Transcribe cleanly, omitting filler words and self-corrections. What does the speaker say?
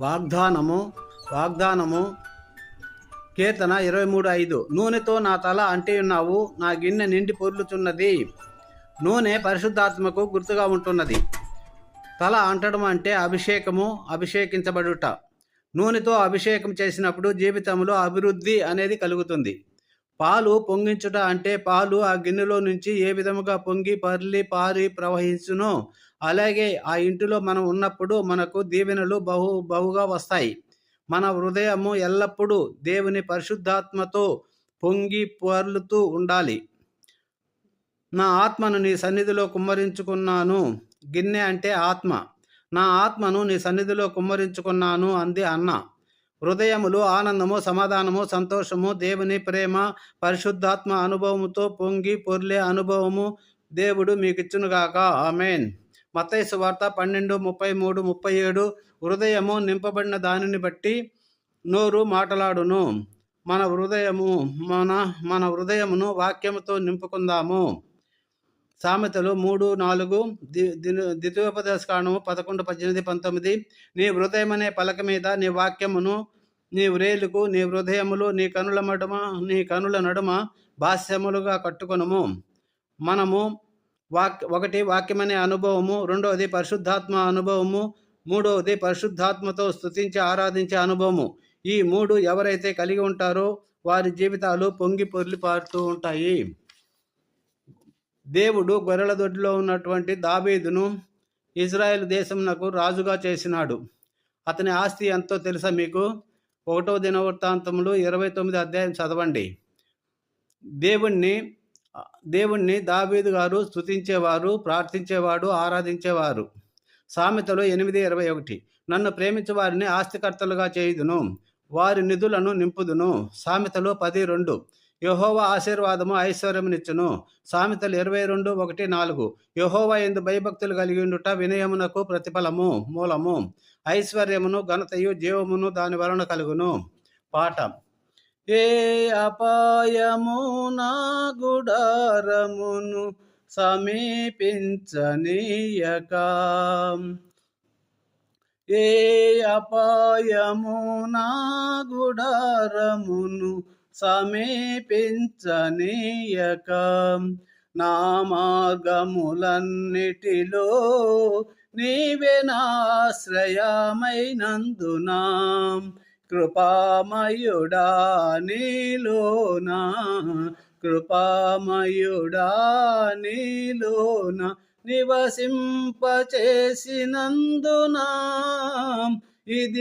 వాగ్దానము వాగ్దానము కీర్తన 23:5. నూనెతో నా తల అంటియున్నావు, నా గిన్నె నిండి పొర్లుచున్నది. నూనె పరిశుద్ధాత్మకు గుర్తుగా ఉంటున్నది. తల అంటడం అంటే అభిషేకించబడుట. నూనెతో అభిషేకం చేసినప్పుడు జీవితంలో అభివృద్ధి అనేది కలుగుతుంది. పాలు పొంగించుట అంటే పాలు ఆ గిన్నెలో నుంచి ఏ విధముగా పొంగి పారి ప్రవహించునో అలాగే ఆ ఇంటిలో మనం ఉన్నప్పుడు మనకు దీవెనలు బహుగా వస్తాయి. మన హృదయము ఎల్లప్పుడూ దేవుని పరిశుద్ధాత్మతో పొంగి పొర్లుతూ ఉండాలి. నా ఆత్మను నీ సన్నిధిలో కుమ్మరించుకున్నాను. గిన్నె అంటే ఆత్మ. నా ఆత్మను నీ సన్నిధిలో కుమ్మరించుకున్నాను అంది అన్న. హృదయములు ఆనందము, సమాధానము, సంతోషము, దేవుని ప్రేమ, పరిశుద్ధాత్మ అనుభవముతో పొంగి పొర్లే అనుభవము దేవుడు మీకిచ్చునుగాక. ఆమెన్. మత్తయి సువార్త 12:33-37. హృదయము నింపబడిన దానిని బట్టి నోరు మాటలాడును. మన హృదయమును వాక్యముతో నింపుకుందాము. సామెతలు 3:4, ద్వితీయోపదేశకాండము 11:18-19. నీ హృదయమనే పలక మీద నీ వాక్యమును, నీ వ్రేలుకు నీ హృదయములు నీ కనుల నడుమ భాష్యములుగా కట్టుకొనుము. మనము ఒకటి వాక్యమనే అనుభవము, రెండవది పరిశుద్ధాత్మ అనుభవము, మూడవది పరిశుద్ధాత్మతో స్తుతించి ఆరాధించే అనుభవము. ఈ మూడు ఎవరైతే కలిగి ఉంటారో వారి జీవితాలు పొంగి పొర్లి పారుతూ ఉంటాయి. దేవుడు గొర్రెల దొడ్డిలో ఉన్నటువంటి దావీదును ఇజ్రాయెల్ దేశమునకు రాజుగా చేసినాడు. అతని ఆస్తి ఎంతో తెలుసా మీకు? 1వ దినవృత్తాంతములు 29 అధ్యాయం చదవండి. దేవుణ్ణి దావీదు గారు స్తుతించేవారు, ప్రార్థించేవాడు, ఆరాధించేవారు. సామెతలు 8:21. నన్ను ప్రేమించే వారిని ఆస్తికర్తలుగా చేయుదును, వారి నిధులను నింపుదును. సామెతలు 10:2. యెహోవా ఆశీర్వాదము ఐశ్వర్యమునిచ్చును. సామెతలు 22:1-4. యెహోవా యందు భయభక్తులు కలిగి ఉండుట వినయమునకు ప్రతిఫలము మూలము. ఐశ్వర్యమును ఘనతయు జీవమును దాని వలన కలుగును. పాట. ఏ అపాయము నా గుడారమును సమీపించనీయక, ఏ అపాయము నా గుడారమును సమీపించనీయక, నా మార్గములన్నిటిలో నీవే నాశ్రయమైనందునా, కృపామయుడా నీలోన నివసింపచేసినందునా, ఇది